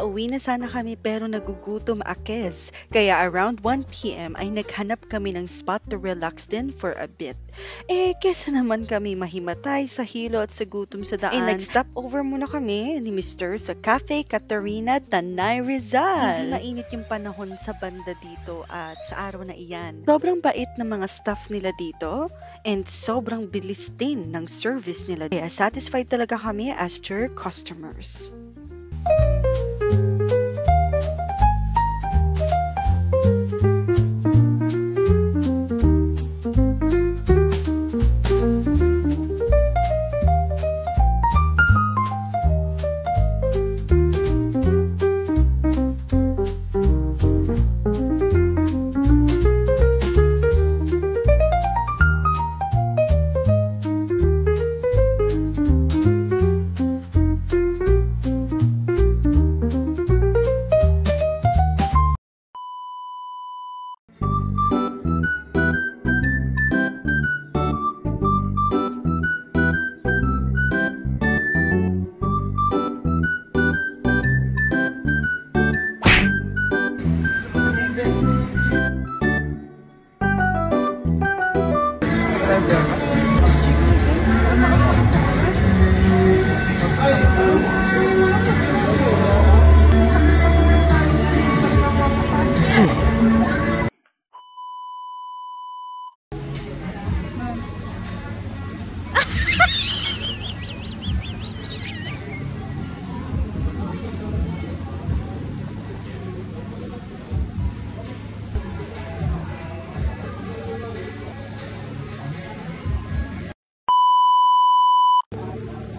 Pauwi na sana kami pero nagugutom akes. Kaya around 1 p.m. ay naghanap kami ng spot to relax din for a bit. Kesa naman kami mahimatay sa hilo at sa gutom sa daan, nag-stop over muna kami ni Mr. sa Cafe Catarina, Tanay, Rizal. Hindi mainit yung panahon sa banda dito at sa araw na iyan. Sobrang bait ng mga staff nila dito and sobrang bilis din ng service nila. Kaya satisfied talaga kami as their customers.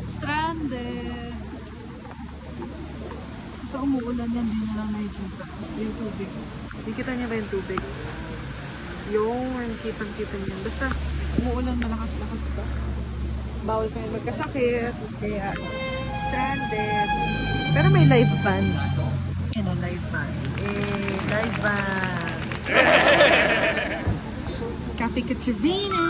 Stranded. So umuulan yan, hindi na lang nakikita yung tubig. Nakikita niya ba yung tubig? Yung kitang-kita niya. Basta Umuulan, malakas-lakas pa. Bawal kayo magkasakit. Kaya stranded. Pero may live band. Ano, live band? Live band. Cafe Catarina.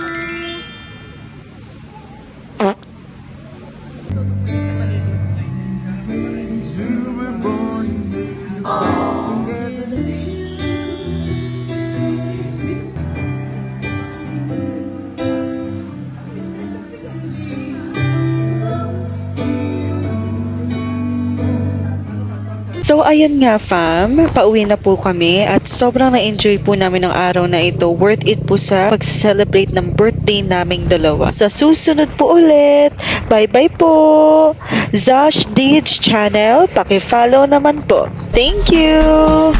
So ayan nga fam, pauwi na po kami at sobrang na-enjoy po namin ang araw na ito. Worth it po sa pag-celebrate ng birthday naming dalawa. Sa susunod po ulit, bye-bye po! Zosh Dij Channel, paki-follow naman po. Thank you!